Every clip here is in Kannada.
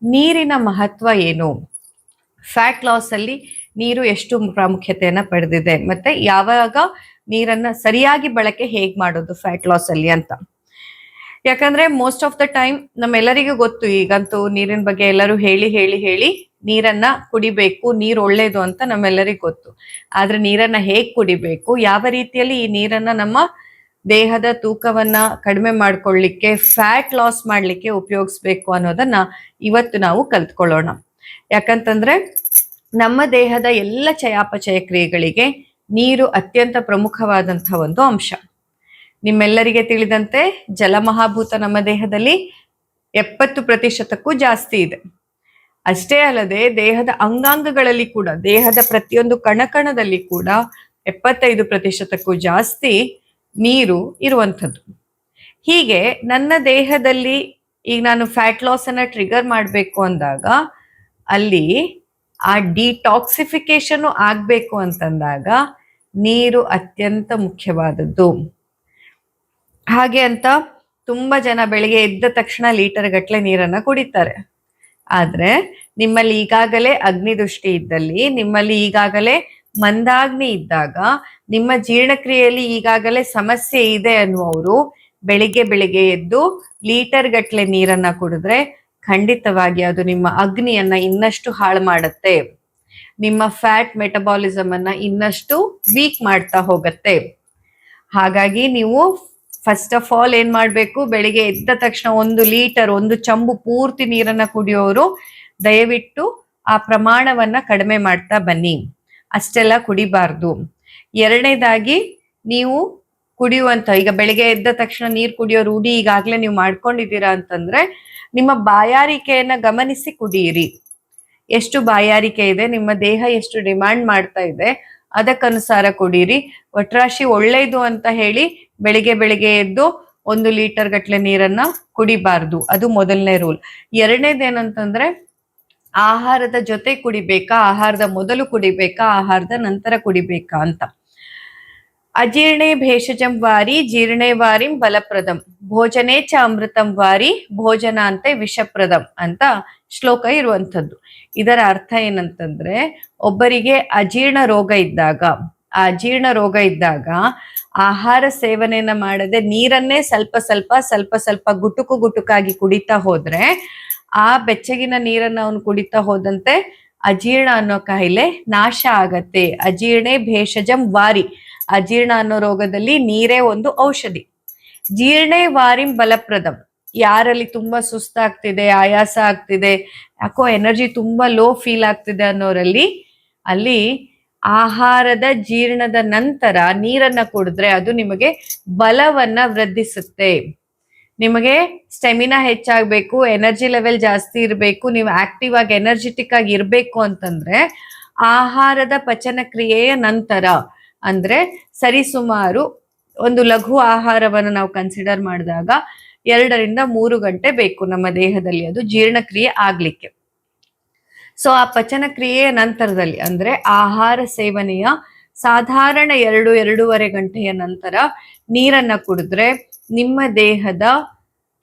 ನೀರಿನ ಮಹತ್ವ ಏನು, ಫ್ಯಾಟ್ ಲಾಸ್ ಅಲ್ಲಿ ನೀರು ಎಷ್ಟು ಪ್ರಾಮುಖ್ಯತೆಯನ್ನ ಪಡೆದಿದೆ, ಮತ್ತೆ ಯಾವಾಗ ನೀರನ್ನ ಸರಿಯಾಗಿ ಬಳಕೆ ಹೇಗ್ ಮಾಡೋದು ಫ್ಯಾಟ್ ಲಾಸ್ ಅಲ್ಲಿ ಅಂತ. ಯಾಕಂದ್ರೆ ಮೋಸ್ಟ್ ಆಫ್ ದ ಟೈಮ್ ನಮ್ಮೆಲ್ಲರಿಗೂ ಗೊತ್ತು, ಈಗಂತೂ ನೀರಿನ ಬಗ್ಗೆ ಎಲ್ಲರೂ ಹೇಳಿ ಹೇಳಿ ಹೇಳಿ ನೀರನ್ನ ಕುಡಿಬೇಕು, ನೀರು ಒಳ್ಳೇದು ಅಂತ ನಮ್ಮೆಲ್ಲರಿಗೂ ಗೊತ್ತು. ಆದ್ರೆ ನೀರನ್ನ ಹೇಗ್ ಕುಡಿಬೇಕು, ಯಾವ ರೀತಿಯಲ್ಲಿ ಈ ನೀರನ್ನ ನಮ್ಮ ದೇಹದ ತೂಕವನ್ನ ಕಡಿಮೆ ಮಾಡ್ಕೊಳ್ಳಿಕ್ಕೆ, ಫ್ಯಾಟ್ ಲಾಸ್ ಮಾಡ್ಲಿಕ್ಕೆ ಉಪಯೋಗಿಸ್ಬೇಕು ಅನ್ನೋದನ್ನ ಇವತ್ತು ನಾವು ಕಲ್ತ್ಕೊಳ್ಳೋಣ. ಯಾಕಂತಂದ್ರೆ ನಮ್ಮ ದೇಹದ ಎಲ್ಲ ಚಯಾಪಚಯ ಕ್ರಿಯೆಗಳಿಗೆ ನೀರು ಅತ್ಯಂತ ಪ್ರಮುಖವಾದಂತಹ ಒಂದು ಅಂಶ. ನಿಮ್ಮೆಲ್ಲರಿಗೆ ತಿಳಿದಂತೆ ಜಲಮಹಾಭೂತ ನಮ್ಮ ದೇಹದಲ್ಲಿ 70%ಕ್ಕೂ ಜಾಸ್ತಿ ಇದೆ. ಅಷ್ಟೇ ಅಲ್ಲದೆ ದೇಹದ ಅಂಗಾಂಗಗಳಲ್ಲಿ ಕೂಡ, ದೇಹದ ಪ್ರತಿಯೊಂದು ಕಣಕಣದಲ್ಲಿ ಕೂಡ 75%ಕ್ಕೂ ಜಾಸ್ತಿ ನೀರು ಇರುವಂಥದ್ದು. ಹೀಗೆ ನನ್ನ ದೇಹದಲ್ಲಿ ಈಗ ನಾನು ಫ್ಯಾಟ್ ಲಾಸ್ ಅನ್ನ ಟ್ರಿಗರ್ ಮಾಡಬೇಕು ಅಂದಾಗ, ಅಲ್ಲಿ ಆ ಡಿಟಾಕ್ಸಿಫಿಕೇಶನ್ ಆಗ್ಬೇಕು ಅಂತಂದಾಗ ನೀರು ಅತ್ಯಂತ ಮುಖ್ಯವಾದದ್ದು. ಹಾಗೆ ಅಂತ ತುಂಬಾ ಜನ ಬೆಳಿಗ್ಗೆ ಎದ್ದ ತಕ್ಷಣ ಲೀಟರ್ ಗಟ್ಟಲೆ ನೀರನ್ನ ಕುಡಿತಾರೆ. ಆದ್ರೆ ನಿಮ್ಮಲ್ಲಿ ಈಗಾಗಲೇ ಅಗ್ನಿದೃಷ್ಟಿ ಇದ್ದಲ್ಲಿ, ನಿಮ್ಮಲ್ಲಿ ಈಗಾಗಲೇ ಮಂದಾಗ್ನಿ ಇದ್ದಾಗ, ನಿಮ್ಮ ಜೀರ್ಣಕ್ರಿಯೆಯಲ್ಲಿ ಈಗಾಗಲೇ ಸಮಸ್ಯೆ ಇದೆ ಅನ್ನುವರು ಬೆಳಿಗ್ಗೆ ಎದ್ದು ಲೀಟರ್ ಗಟ್ಟಲೆ ನೀರನ್ನ ಕುಡಿದ್ರೆ ಖಂಡಿತವಾಗಿ ಅದು ನಿಮ್ಮ ಅಗ್ನಿಯನ್ನ ಇನ್ನಷ್ಟು ಹಾಳು ಮಾಡುತ್ತೆ, ನಿಮ್ಮ ಫ್ಯಾಟ್ ಮೆಟಬಾಲಿಸಮ್ ಅನ್ನ ಇನ್ನಷ್ಟು ವೀಕ್ ಮಾಡ್ತಾ ಹೋಗತ್ತೆ. ಹಾಗಾಗಿ ನೀವು ಫಸ್ಟ್ ಆಫ್ ಆಲ್ ಏನ್ ಮಾಡ್ಬೇಕು, ಬೆಳಿಗ್ಗೆ ಎದ್ದ ತಕ್ಷಣ 1 ಲೀಟರ್, 1 ಚಂಬು ಪೂರ್ತಿ ನೀರನ್ನ ಕುಡಿಯೋರು ದಯವಿಟ್ಟು ಆ ಪ್ರಮಾಣವನ್ನ ಕಡಿಮೆ ಮಾಡ್ತಾ ಬನ್ನಿ. ಅಷ್ಟೆಲ್ಲ ಕುಡಿಬಾರ್ದು. ಎರಡನೇದಾಗಿ, ನೀವು ಕುಡಿಯುವಂತ, ಈಗ ಬೆಳಿಗ್ಗೆ ಎದ್ದ ತಕ್ಷಣ ನೀರು ಕುಡಿಯೋ ರೂಢಿ ಈಗಾಗ್ಲೇ ನೀವು ಮಾಡ್ಕೊಂಡಿದ್ದೀರಾ ಅಂತಂದ್ರೆ ನಿಮ್ಮ ಬಾಯಾರಿಕೆಯನ್ನ ಗಮನಿಸಿ ಕುಡಿಯಿರಿ. ಎಷ್ಟು ಬಾಯಾರಿಕೆ ಇದೆ, ನಿಮ್ಮ ದೇಹ ಎಷ್ಟು ಡಿಮ್ಯಾಂಡ್ ಮಾಡ್ತಾ ಇದೆ, ಅದಕ್ಕನುಸಾರ ಕುಡೀರಿ. ಒಟ್ರಾಶಿ ಒಳ್ಳೇದು ಅಂತ ಹೇಳಿ ಬೆಳಿಗ್ಗೆ ಎದ್ದು 1 ಲೀಟರ್ ಗಟ್ಟಲೆ ನೀರನ್ನ ಕುಡಿಬಾರ್ದು. ಅದು ಮೊದಲನೇ ರೂಲ್. ಎರಡನೇದೇನಂತಂದ್ರೆ, ಆಹಾರದ ಜೊತೆ ಕುಡಿಬೇಕಾ, ಆಹಾರದ ಮೊದಲು ಕುಡಿಬೇಕಾ, ಆಹಾರದ ನಂತರ ಕುಡಿಬೇಕಾ ಅಂತ. ಅಜೀರ್ಣೇ ಭೇಷಜಂ ವಾರಿ ಜೀರ್ಣೇ ವಾರಿಂ ಬಲಪ್ರದಂ ಭೋಜನೇ ಚ ಅಮೃತಂ ವಾರಿ ಭೋಜನಾಂತೆ ವಿಷಪ್ರದಂ ಅಂತ ಶ್ಲೋಕ ಇರುವಂಥದ್ದು. ಇದರ ಅರ್ಥ ಏನಂತಂದ್ರೆ, ಒಬ್ಬರಿಗೆ ಅಜೀರ್ಣ ರೋಗ ಇದ್ದಾಗ ಆಹಾರ ಸೇವನೆಯನ್ನ ಮಾಡದೆ ನೀರನ್ನೇ ಸ್ವಲ್ಪ ಗುಟುಕಾಗಿ ಕುಡಿತಾ ಹೋದ್ರೆ, ಆ ಬೆಚ್ಚಗಿನ ನೀರನ್ನ ಅವನು ಕುಡಿತಾ ಹೋದಂತೆ ಅಜೀರ್ಣ ಅನ್ನೋ ಕಾಯಿಲೆ ನಾಶ ಆಗತ್ತೆ. ಅಜೀರ್ಣೇ ಭೇಷಜಂ ವಾರಿ, ಅಜೀರ್ಣ ಅನ್ನೋ ರೋಗದಲ್ಲಿ ನೀರೇ ಒಂದು ಔಷಧಿ. ಜೀರ್ಣೇ ವಾರಿಂ ಬಲಪ್ರದಂ, ಯಾರಲ್ಲಿ ತುಂಬಾ ಸುಸ್ತಾಗ್ತಿದೆ, ಆಯಾಸ ಆಗ್ತಿದೆ, ಯಾಕೋ ಎನರ್ಜಿ ತುಂಬಾ ಲೋ ಫೀಲ್ ಆಗ್ತಿದೆ ಅನ್ನೋರಲ್ಲಿ, ಅಲ್ಲಿ ಆಹಾರದ ಜೀರ್ಣದ ನಂತರ ನೀರನ್ನ ಕುಡಿದ್ರೆ ಅದು ನಿಮಗೆ ಬಲವನ್ನ ವೃದ್ಧಿಸುತ್ತೆ. ನಿಮಗೆ ಸ್ಟೆಮಿನಾ ಹೆಚ್ಚಾಗಬೇಕು, ಎನರ್ಜಿ ಲೆವೆಲ್ ಜಾಸ್ತಿ ಇರಬೇಕು, ನೀವು ಆಕ್ಟಿವ್ ಆಗಿ ಎನರ್ಜೆಟಿಕ್ ಆಗಿ ಇರಬೇಕು ಅಂತಂದ್ರೆ ಆಹಾರದ ಪಚನ ಕ್ರಿಯೆಯ ನಂತರ, ಅಂದ್ರೆ ಸರಿಸುಮಾರು ಒಂದು ಲಘು ಆಹಾರವನ್ನು ನಾವು ಕನ್ಸಿಡರ್ ಮಾಡಿದಾಗ 2 ರಿಂದ 3 ಗಂಟೆ ಬೇಕು ನಮ್ಮ ದೇಹದಲ್ಲಿ ಅದು ಜೀರ್ಣಕ್ರಿಯೆ ಆಗ್ಲಿಕ್ಕೆ. ಸೊ ಆ ಪಚನ ಕ್ರಿಯೆಯ ನಂತರದಲ್ಲಿ, ಅಂದ್ರೆ ಆಹಾರ ಸೇವನೆಯ ಸಾಧಾರಣ 2-2.5 ಗಂಟೆಯ ನಂತರ ನೀರನ್ನ ಕುಡಿದ್ರೆ ನಿಮ್ಮ ದೇಹದ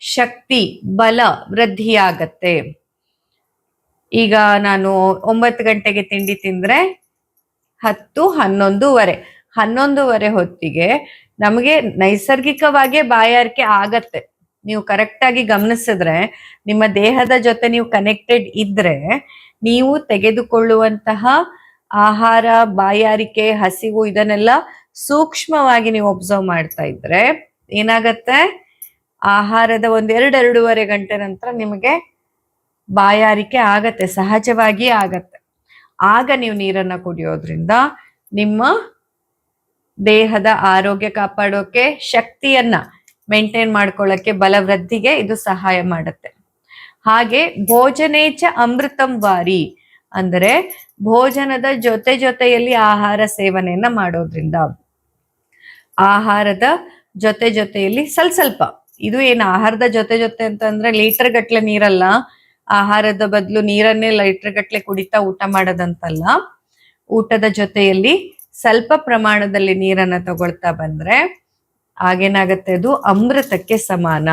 ಶಕ್ತಿ, ಬಲ ವೃದ್ಧಿಯಾಗತ್ತೆ. ಈಗ ನಾನು 9 ಗಂಟೆಗೆ ತಿಂಡಿ ತಿಂದ್ರೆ 11-11:30 ಹೊತ್ತಿಗೆ ನಮಗೆ ನೈಸರ್ಗಿಕವಾಗಿ ಬಾಯಾರಿಕೆ ಆಗತ್ತೆ. ನೀವು ಕರೆಕ್ಟ್ ಆಗಿ ಗಮನಿಸಿದ್ರೆ, ನಿಮ್ಮ ದೇಹದ ಜೊತೆ ನೀವು ಕನೆಕ್ಟೆಡ್ ಇದ್ರೆ, ನೀವು ತೆಗೆದುಕೊಳ್ಳುವಂತಹ ಆಹಾರ, ಬಾಯಾರಿಕೆ, ಹಸಿವು ಇದನ್ನೆಲ್ಲ ಸೂಕ್ಷ್ಮವಾಗಿ ನೀವು ಒಬ್ಸರ್ವ್ ಮಾಡ್ತಾ ಇದ್ರೆ ಏನಾಗತ್ತೆ, ಆಹಾರದ 1-2.5 ಗಂಟೆ ನಂತರ ನಿಮಗೆ ಬಾಯಾರಿಕೆ ಆಗತ್ತೆ, ಸಹಜವಾಗಿ ಆಗತ್ತೆ. ಆಗ ನೀವು ನೀರನ್ನ ಕುಡಿಯೋದ್ರಿಂದ ನಿಮ್ಮ ದೇಹದ ಆರೋಗ್ಯ ಕಾಪಾಡೋಕೆ, ಶಕ್ತಿಯನ್ನ ಮೇಂಟೈನ್ ಮಾಡ್ಕೊಳ್ಳೋಕೆ, ಬಲವೃದ್ಧಿಗೆ ಇದು ಸಹಾಯ ಮಾಡುತ್ತೆ. ಹಾಗೆ ಭೋಜನೇಚ ಅಮೃತಂ ವಾರಿ, ಅಂದರೆ ಭೋಜನದ ಜೊತೆಯಲ್ಲಿ ಆಹಾರ ಸೇವನೆಯನ್ನ ಮಾಡೋದ್ರಿಂದ, ಆಹಾರದ ಜೊತೆಯಲ್ಲಿ ಸ್ವಲ್ಪ, ಇದು ಏನು ಆಹಾರದ ಜೊತೆ ಅಂತಂದ್ರೆ ಲೀಟರ್ ಗಟ್ಲೆ ನೀರಲ್ಲ, ಆಹಾರದ ಬದಲು ನೀರನ್ನೇ ಲೀಟರ್ ಗಟ್ಲೆ ಕುಡಿತಾ ಊಟ ಮಾಡೋದಂತಲ್ಲ. ಊಟದ ಜೊತೆಯಲ್ಲಿ ಸ್ವಲ್ಪ ಪ್ರಮಾಣದಲ್ಲಿ ನೀರನ್ನ ತಗೊಳ್ತಾ ಬಂದ್ರೆ ಆಗೇನಾಗತ್ತೆ, ಅದು ಅಮೃತಕ್ಕೆ ಸಮಾನ.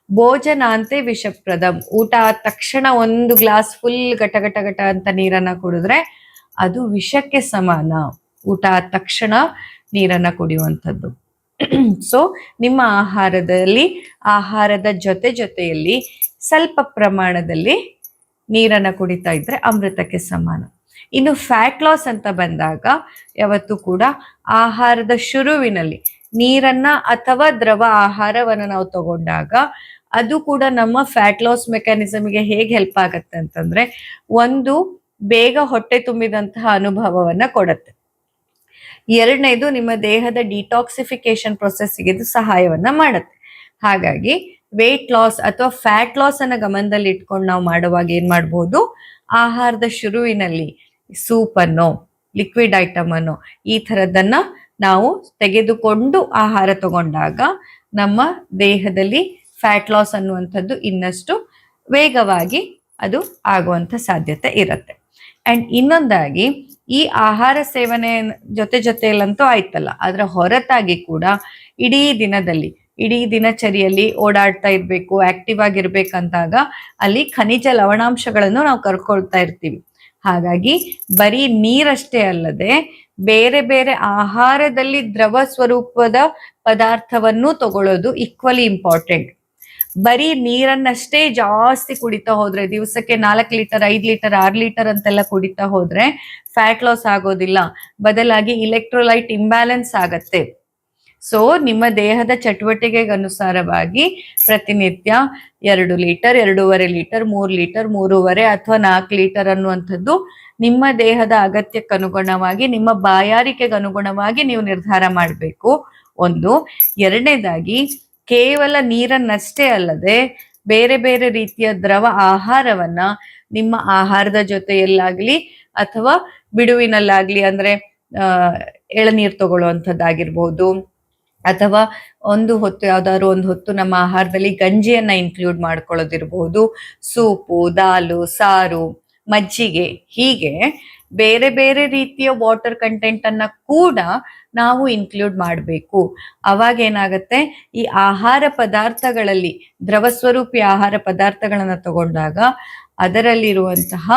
ಭೋಜನಾಂತೆ ವಿಷಪ್ರದಂ. ಊಟ ಆದ ತಕ್ಷಣ ಒಂದು ಗ್ಲಾಸ್ ಫುಲ್ ಘಟ ಘಟ ಘಟ ಅಂತ ನೀರನ್ನ ಕುಡಿದ್ರೆ ಅದು ವಿಷಕ್ಕೆ ಸಮಾನ. ಊಟ ಆದ ತಕ್ಷಣ ನೀರನ್ನ ಕುಡಿಯುವಂಥದ್ದು. ಸೊ ನಿಮ್ಮ ಆಹಾರದ ಜೊತೆಯಲ್ಲಿ ಸ್ವಲ್ಪ ಪ್ರಮಾಣದಲ್ಲಿ ನೀರನ್ನ ಕುಡಿತಾ ಇದ್ರೆ ಅಮೃತಕ್ಕೆ ಸಮಾನ. ಇನ್ನು ಫ್ಯಾಟ್ ಲಾಸ್ ಅಂತ ಬಂದಾಗ ಯಾವತ್ತೂ ಕೂಡ ಆಹಾರದ ಶುರುವಿನಲ್ಲಿ ನೀರನ್ನ ಅಥವಾ ದ್ರವ ಆಹಾರವನ್ನು ನಾವು ತಗೊಂಡಾಗ ಅದು ಕೂಡ ನಮ್ಮ ಫ್ಯಾಟ್ ಲಾಸ್ ಮೆಕ್ಯಾನಿಸಮ್ಗೆ ಹೇಗೆ ಹೆಲ್ಪ್ ಆಗತ್ತೆ ಅಂತಂದ್ರೆ, ಒಂದು, ಬೇಗ ಹೊಟ್ಟೆ ತುಂಬಿದಂತಹ ಅನುಭವವನ್ನ ಕೊಡುತ್ತೆ. ಎರಡನೇದು, ನಿಮ್ಮ ದೇಹದ ಡಿಟಾಕ್ಸಿಫಿಕೇಶನ್ ಪ್ರೊಸೆಸ್ಗೆ ಇದು ಸಹಾಯವನ್ನ ಮಾಡುತ್ತೆ. ಹಾಗಾಗಿ ವೇಟ್ ಲಾಸ್ ಅಥವಾ ಫ್ಯಾಟ್ ಲಾಸ್ ಅನ್ನ ಗಮನದಲ್ಲಿ ಇಟ್ಕೊಂಡು ನಾವು ಮಾಡುವಾಗ ಏನ್ ಮಾಡ್ಬೋದು, ಆಹಾರದ ಶುರುವಿನಲ್ಲಿ ಸೂಪ್ ಅನ್ನೋ ಲಿಕ್ವಿಡ್ ಐಟಮ್ ಅನ್ನೋ ಈ ಥರದ್ದನ್ನ ನಾವು ತೆಗೆದುಕೊಂಡು ಆಹಾರ ತಗೊಂಡಾಗ ನಮ್ಮ ದೇಹದಲ್ಲಿ ಫ್ಯಾಟ್ ಲಾಸ್ ಅನ್ನುವಂಥದ್ದು ಇನ್ನಷ್ಟು ವೇಗವಾಗಿ ಅದು ಆಗುವಂಥ ಸಾಧ್ಯತೆ ಇರುತ್ತೆ. ಅಂಡ್ ಇನ್ನೊಂದಾಗಿ, ಈ ಆಹಾರ ಸೇವನೆ ಜೊತೆಯಲ್ಲಂತೂ ಆಯ್ತಲ್ಲ, ಅದರ ಹೊರತಾಗಿ ಕೂಡ ಇಡೀ ದಿನಚರಿಯಲ್ಲಿ ಓಡಾಡ್ತಾ ಇರ್ಬೇಕು, ಆಕ್ಟಿವ್ ಆಗಿರ್ಬೇಕಂತಾಗ ಅಲ್ಲಿ ಖನಿಜ ಲವಣಾಂಶಗಳನ್ನು ನಾವು ಕರ್ಕೊಳ್ತಾ ಇರ್ತೀವಿ. ಹಾಗಾಗಿ ಬರೀ ನೀರಷ್ಟೇ ಅಲ್ಲದೆ ಬೇರೆ ಬೇರೆ ಆಹಾರದಲ್ಲಿ ದ್ರವ ಸ್ವರೂಪದ ಪದಾರ್ಥವನ್ನು ತಗೊಳ್ಳೋದು ಈಕ್ವಲಿ ಇಂಪಾರ್ಟೆಂಟ್. ಬರೀ ನೀರನ್ನಷ್ಟೇ ಜಾಸ್ತಿ ಕುಡಿತಾ ಹೋದ್ರೆ, ದಿವಸಕ್ಕೆ 4 ಲೀಟರ್ 5 ಲೀಟರ್ 6 ಲೀಟರ್ ಅಂತೆಲ್ಲ ಕುಡಿತಾ ಹೋದ್ರೆ ಫ್ಯಾಟ್ ಲಾಸ್ ಆಗೋದಿಲ್ಲ, ಬದಲಾಗಿ ಇಲೆಕ್ಟ್ರೋಲೈಟ್ ಇಂಬ್ಯಾಲೆನ್ಸ್ ಆಗತ್ತೆ. ಸೊ ನಿಮ್ಮ ದೇಹದ ಚಟುವಟಿಕೆಗೆ ಅನುಸಾರವಾಗಿ ಪ್ರತಿನಿತ್ಯ 2 ಲೀಟರ್ 2.5 ಲೀಟರ್ 3 ಲೀಟರ್ 3.5 ಅಥವಾ 4 ಲೀಟರ್ ಅನ್ನುವಂಥದ್ದು ನಿಮ್ಮ ದೇಹದ ಅಗತ್ಯಕ್ಕೆ ಅನುಗುಣವಾಗಿ, ನಿಮ್ಮ ಬಾಯಾರಿಕೆಗೆ ಅನುಗುಣವಾಗಿ ನೀವು ನಿರ್ಧಾರ ಮಾಡಬೇಕು. ಒಂದು. ಎರಡನೇದಾಗಿ, ಕೇವಲ ನೀರನ್ನಷ್ಟೇ ಅಲ್ಲದೆ ಬೇರೆ ಬೇರೆ ರೀತಿಯ ದ್ರವ ಆಹಾರವನ್ನ ನಿಮ್ಮ ಆಹಾರದ ಜೊತೆಯಲ್ಲಾಗ್ಲಿ ಅಥವಾ ಬಿಡುವಿನಲ್ಲಾಗ್ಲಿ, ಅಂದ್ರೆ ಎಳನೀರು ತಗೊಳ್ಳುವಂಥದ್ದಾಗಿರ್ಬೋದು, ಅಥವಾ ಯಾವ್ದಾದ್ರು ಒಂದು ಹೊತ್ತು ನಮ್ಮ ಆಹಾರದಲ್ಲಿ ಗಂಜಿಯನ್ನ ಇನ್ಕ್ಲೂಡ್ ಮಾಡ್ಕೊಳ್ಳೋದಿರ್ಬೋದು, ಸೂಪು, ದಾಲು, ಸಾರು, ಮಜ್ಜಿಗೆ, ಹೀಗೆ ಬೇರೆ ಬೇರೆ ರೀತಿಯ ವಾಟರ್ ಕಂಟೆಂಟ್ ಅನ್ನ ಕೂಡ ನಾವು ಇನ್ಕ್ಲೂಡ್ ಮಾಡಬೇಕು. ಅವಾಗ ಏನಾಗತ್ತೆ, ಈ ಆಹಾರ ಪದಾರ್ಥಗಳಲ್ಲಿ ದ್ರವಸ್ವರೂಪಿ ಆಹಾರ ಪದಾರ್ಥಗಳನ್ನ ತಗೊಂಡಾಗ ಅದರಲ್ಲಿರುವಂತಹ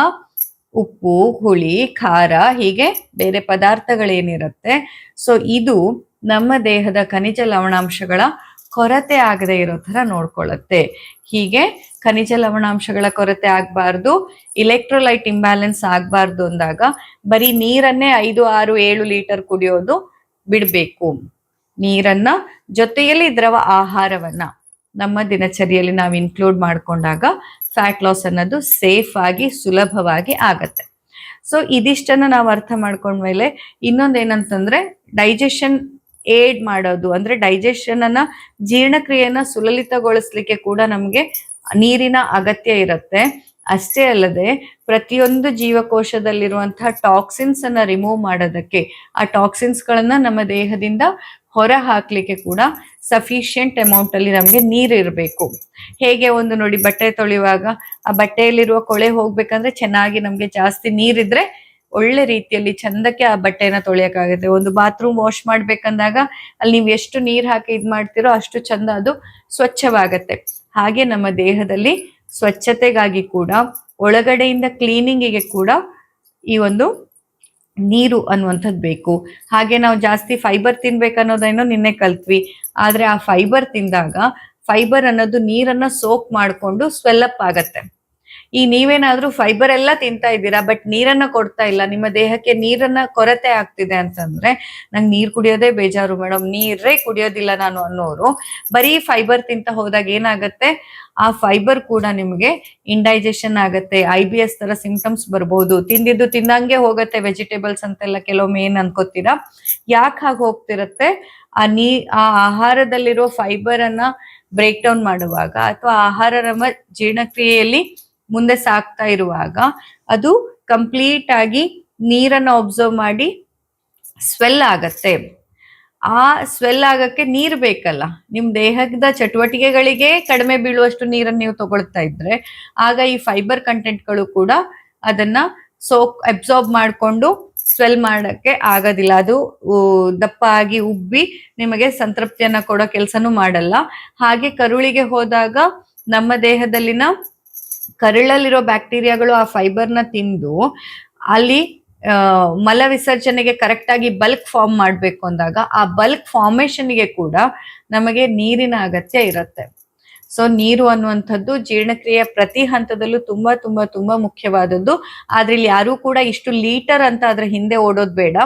ಉಪ್ಪು, ಹುಳಿ, ಖಾರ, ಹೀಗೆ ಬೇರೆ ಪದಾರ್ಥಗಳೇನಿರುತ್ತೆ, ಸೊ ಇದು ನಮ್ಮ ದೇಹದ ಖನಿಜ ಲವಣಾಂಶಗಳ ಕೊರತೆ ಆಗದೆ ಇರೋ ತರ ನೋಡ್ಕೊಳ್ಳುತ್ತೆ. ಹೀಗೆ ಖನಿಜ ಲವಣಾಂಶಗಳ ಕೊರತೆ ಆಗ್ಬಾರ್ದು, ಇಲೆಕ್ಟ್ರೋಲೈಟ್ ಇಂಬ್ಯಾಲೆನ್ಸ್ ಆಗ್ಬಾರ್ದು ಅಂದಾಗ ಬರೀ ನೀರನ್ನೇ 5, 6, 7 ಲೀಟರ್ ಕುಡಿಯೋದು ಬಿಡ್ಬೇಕು. ನೀರನ್ನ ಜೊತೆಯಲ್ಲಿ ದ್ರವ ಆಹಾರವನ್ನ ನಮ್ಮ ದಿನಚರಿಯಲ್ಲಿ ನಾವು ಇನ್ಕ್ಲೂಡ್ ಮಾಡ್ಕೊಂಡಾಗ ಫ್ಯಾಟ್ ಲಾಸ್ ಅನ್ನೋದು ಸೇಫ್ ಆಗಿ ಸುಲಭವಾಗಿ ಆಗತ್ತೆ. ಸೊ ಇದಿಷ್ಟನ್ನ ನಾವು ಅರ್ಥ ಮಾಡ್ಕೊಂಡ್ಮೇಲೆ ಇನ್ನೊಂದೇನಂತಂದ್ರೆ, ಡೈಜೆಷನ್ ಏಡ್ ಮಾಡೋದು, ಅಂದ್ರೆ ಡೈಜೆಷನ್ ಅನ್ನ, ಜೀರ್ಣಕ್ರಿಯೆಯನ್ನ ಸುಲಲಿತಗೊಳಿಸ್ಲಿಕ್ಕೆ ಕೂಡ ನಮ್ಗೆ ನೀರಿನ ಅಗತ್ಯ ಇರುತ್ತೆ. ಅಷ್ಟೇ ಅಲ್ಲದೆ ಪ್ರತಿಯೊಂದು ಜೀವಕೋಶದಲ್ಲಿರುವಂತಹ ಟಾಕ್ಸಿನ್ಸ್ ಅನ್ನ ರಿಮೂವ್ ಮಾಡೋದಕ್ಕೆ, ಆ ಟಾಕ್ಸಿನ್ಸ್ ಗಳನ್ನ ನಮ್ಮ ದೇಹದಿಂದ ಹೊರ ಹಾಕ್ಲಿಕ್ಕೆ ಕೂಡ ಸಫಿಶಿಯಂಟ್ ಅಮೌಂಟ್ ಅಲ್ಲಿ ನಮ್ಗೆ ನೀರು ಇರಬೇಕು. ಹೇಗೆ ಒಂದು ನೋಡಿ, ಬಟ್ಟೆ ತೊಳೆಯುವಾಗ ಆ ಬಟ್ಟೆಯಲ್ಲಿರುವ ಕೊಳೆ ಹೋಗ್ಬೇಕಂದ್ರೆ ಚೆನ್ನಾಗಿ ನಮ್ಗೆ ಜಾಸ್ತಿ ನೀರಿದ್ರೆ ಒಳ್ಳೆ ರೀತಿಯಲ್ಲಿ ಚಂದಕ್ಕೆ ಆ ಬಟ್ಟೆನ ತೊಳೆಯಕ್ಕಾಗುತ್ತೆ. ಒಂದು ಬಾತ್ರೂಮ್ ವಾಶ್ ಮಾಡ್ಬೇಕಂದಾಗ ಅಲ್ಲಿ ನೀವು ಎಷ್ಟು ನೀರ್ ಹಾಕಿ ಇದ್ ಮಾಡ್ತಿರೋ ಅಷ್ಟು ಚಂದ ಅದು ಸ್ವಚ್ಛವಾಗತ್ತೆ. ಹಾಗೆ ನಮ್ಮ ದೇಹದಲ್ಲಿ ಸ್ವಚ್ಛತೆಗಾಗಿ ಕೂಡ, ಒಳಗಡೆಯಿಂದ ಕ್ಲೀನಿಂಗಿಗೆ ಕೂಡ ಈ ಒಂದು ನೀರು ಅನ್ನುವಂಥದ್ದು ಬೇಕು. ಹಾಗೆ ನಾವು ಜಾಸ್ತಿ ಫೈಬರ್ ತಿನ್ಬೇಕನ್ನೋದೇನೋ ನಿನ್ನೆ ಕಲ್ತ್ವಿ, ಆದ್ರೆ ಆ ಫೈಬರ್ ತಿಂದಾಗ ಫೈಬರ್ ಅನ್ನೋದು ನೀರನ್ನ ಸೋಕ್ ಮಾಡ್ಕೊಂಡು ಸ್ವೆಲ್ಲಪ್ ಆಗತ್ತೆ. ಈ ನೀವೇನಾದ್ರೂ ಫೈಬರ್ ಎಲ್ಲ ತಿಂತಾ ಇದ್ದೀರಾ ಬಟ್ ನೀರನ್ನ ಕೊಡ್ತಾ ಇಲ್ಲ, ನಿಮ್ಮ ದೇಹಕ್ಕೆ ನೀರನ್ನ ಕೊರತೆ ಆಗ್ತಿದೆ ಅಂತಂದ್ರೆ, ನಂಗೆ ನೀರ್ ಕುಡಿಯೋದೇ ಬೇಜಾರು ಮೇಡಮ್, ನೀರೇ ಕುಡಿಯೋದಿಲ್ಲ ನಾನು ಅನ್ನೋರು ಬರೀ ಫೈಬರ್ ತಿಂತ ಹೋದಾಗ ಏನಾಗತ್ತೆ, ಆ ಫೈಬರ್ ಕೂಡ ನಿಮ್ಗೆ ಇಂಡೈಜೆಷನ್ ಆಗತ್ತೆ, IBS ತರ ಸಿಂಪ್ಟಮ್ಸ್ ಬರ್ಬೋದು. ತಿಂದಿದ್ದು ತಿಂದಂಗೆ ಹೋಗತ್ತೆ ವೆಜಿಟೇಬಲ್ಸ್ ಅಂತೆಲ್ಲ ಕೆಲವೊಮ್ಮೆ ಏನ್ ಅನ್ಕೋತೀರಾ. ಯಾಕೆ ಹಾಗೆ ಹೋಗ್ತಿರತ್ತೆ, ಆ ಆಹಾರದಲ್ಲಿರೋ ಫೈಬರ್ ಅನ್ನ ಬ್ರೇಕ್ ಡೌನ್ ಮಾಡುವಾಗ ಅಥವಾ ಆಹಾರ ನಮ್ಮ ಜೀರ್ಣಕ್ರಿಯೆಯಲ್ಲಿ ಮುಂದೆ ಸಾಕ್ತಾ ಇರುವಾಗ ಅದು ಕಂಪ್ಲೀಟ್ ಆಗಿ ನೀರನ್ನ ಒಬ್ಸರ್ವ್ ಮಾಡಿ ಸ್ವೆಲ್ ಆಗತ್ತೆ. ಆ ಸ್ವೆಲ್ ಆಗಕ್ಕೆ ನೀರ್ ಬೇಕಲ್ಲ, ನಿಮ್ ದೇಹದ ಚಟುವಟಿಕೆಗಳಿಗೆ ಕಡಿಮೆ ಬೀಳುವಷ್ಟು ನೀರನ್ನು ನೀವು ತಗೊಳ್ತಾ ಇದ್ರೆ ಆಗ ಈ ಫೈಬರ್ ಕಂಟೆಂಟ್ಗಳು ಕೂಡ ಅದನ್ನ ಸೋಕ್ ಅಬ್ಸಾರ್ಬ್ ಮಾಡಿಕೊಂಡು ಸ್ವೆಲ್ ಮಾಡಕ್ಕೆ ಆಗೋದಿಲ್ಲ. ಅದು ದಪ್ಪ ಆಗಿ ಉಬ್ಬಿ ನಿಮಗೆ ಸಂತೃಪ್ತಿಯನ್ನ ಕೊಡೋ ಕೆಲಸನೂ ಮಾಡಲ್ಲ. ಹಾಗೆ ಕರುಳಿಗೆ ಹೋದಾಗ ನಮ್ಮ ದೇಹದಲ್ಲಿನ ಕರುಳಲ್ಲಿರೋ ಬ್ಯಾಕ್ಟೀರಿಯಾಗಳು ಆ ಫೈಬರ್ನ ತಿಂದು ಅಲ್ಲಿ ಮಲ ವಿಸರ್ಜನೆಗೆ ಕರೆಕ್ಟ್ ಆಗಿ ಬಲ್ಕ್ ಫಾರ್ಮ್ ಮಾಡ್ಬೇಕು ಅಂದಾಗ ಆ ಬಲ್ಕ್ ಫಾರ್ಮೇಶನ್ಗೆ ಕೂಡ ನಮಗೆ ನೀರಿನ ಅಗತ್ಯ ಇರುತ್ತೆ. ಸೊ ನೀರು ಅನ್ನುವಂಥದ್ದು ಜೀರ್ಣಕ್ರಿಯೆ ಪ್ರತಿ ಹಂತದಲ್ಲೂ ತುಂಬಾ ತುಂಬಾ ತುಂಬಾ ಮುಖ್ಯವಾದದ್ದು. ಆದ್ರೆ ಇಲ್ಲಿ ಯಾರು ಕೂಡ ಇಷ್ಟು ಲೀಟರ್ ಅಂತ ಅದ್ರ ಹಿಂದೆ ಓಡೋದ್ ಬೇಡ.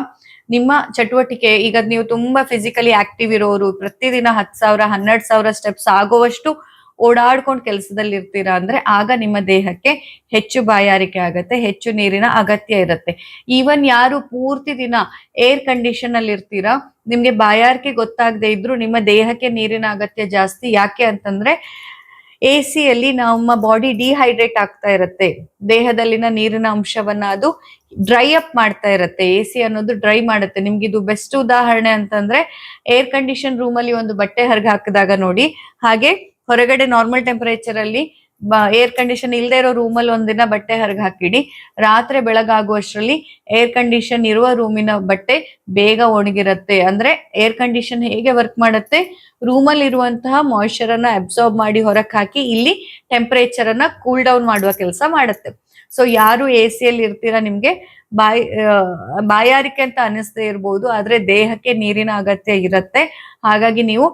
ನಿಮ್ಮ ಚಟುವಟಿಕೆ, ಈಗ ನೀವು ತುಂಬಾ ಫಿಸಿಕಲಿ ಆಕ್ಟಿವ್ ಇರೋರು, ಪ್ರತಿದಿನ 10,000 12,000 ಸ್ಟೆಪ್ಸ್ ಆಗೋವಷ್ಟು ಓಡಾಡ್ಕೊಂಡು ಕೆಲಸದಲ್ಲಿ ಇರ್ತೀರಾ ಅಂದ್ರೆ ಆಗ ನಿಮ್ಮ ದೇಹಕ್ಕೆ ಹೆಚ್ಚು ಬಾಯಾರಿಕೆ ಆಗತ್ತೆ, ಹೆಚ್ಚು ನೀರಿನ ಅಗತ್ಯ ಇರುತ್ತೆ. ಈವನ್ ಯಾರು ಪೂರ್ತಿ ದಿನ ಏರ್ ಕಂಡೀಷನ್ ಅಲ್ಲಿ ಇರ್ತೀರಾ, ನಿಮ್ಗೆ ಬಾಯಾರಿಕೆ ಗೊತ್ತಾಗದೆ ಇದ್ರು ನಿಮ್ಮ ದೇಹಕ್ಕೆ ನೀರಿನ ಅಗತ್ಯ ಜಾಸ್ತಿ. ಯಾಕೆ ಅಂತಂದ್ರೆ ಎಸಿಯಲ್ಲಿ ನಮ್ಮ ಬಾಡಿ ಡಿಹೈಡ್ರೇಟ್ ಆಗ್ತಾ ಇರುತ್ತೆ, ದೇಹದಲ್ಲಿನ ನೀರಿನ ಅಂಶವನ್ನ ಅದು ಡ್ರೈ ಅಪ್ ಮಾಡ್ತಾ ಇರುತ್ತೆ. ಎಸಿ ಅನ್ನೋದು ಡ್ರೈ ಮಾಡುತ್ತೆ. ನಿಮ್ಗೆ ಇದು ಬೆಸ್ಟ್ ಉದಾಹರಣೆ ಅಂತಂದ್ರೆ ಏರ್ ಕಂಡೀಷನ್ ರೂಮ್ ಅಲ್ಲಿ ಒಂದು ಬಟ್ಟೆ ಹರ್ಗ ಹಾಕಿದಾಗ ನೋಡಿ, ಹಾಗೆ ಹೊರಗಡೆ ನಾರ್ಮಲ್ ಟೆಂಪರೇಚರ್ ಅಲ್ಲಿ ಏರ್ ಕಂಡೀಷನ್ ಇಲ್ಲದೆ ಇರೋ ರೂಮಲ್ಲಿ ಒಂದಿನ ಬಟ್ಟೆ ಹರ್ಗ ಹಾಕಿಡಿ, ರಾತ್ರಿ ಬೆಳಗಾಗುವಷ್ಟರಲ್ಲಿ ಏರ್ ಕಂಡೀಷನ್ ಇರುವ ರೂಮಿನ ಬಟ್ಟೆ ಬೇಗ ಒಣಗಿರುತ್ತೆ. ಅಂದ್ರೆ ಏರ್ ಕಂಡೀಷನ್ ಹೇಗೆ ವರ್ಕ್ ಮಾಡುತ್ತೆ, ರೂಮಲ್ಲಿ ಇರುವಂತಹ ಮಾಯಿಶ್ಚರ್ ಅನ್ನ ಅಬ್ಸಾರ್ಬ್ ಮಾಡಿ ಹೊರಕ್ಕೆ ಹಾಕಿ ಇಲ್ಲಿ ಟೆಂಪರೇಚರ್ ಅನ್ನ ಕೂಲ್ ಡೌನ್ ಮಾಡುವ ಕೆಲಸ ಮಾಡುತ್ತೆ. ಸೊ ಯಾರು ಎಸಿಯಲ್ಲಿ ಇರ್ತೀರಾ ನಿಮ್ಗೆ ಬಾಯಾರಿಕೆ ಅಂತ ಅನಿಸ್ದೇ ಇರ್ಬೋದು, ಆದ್ರೆ ದೇಹಕ್ಕೆ ನೀರಿನ ಅಗತ್ಯ ಇರುತ್ತೆ. ಹಾಗಾಗಿ ನೀವು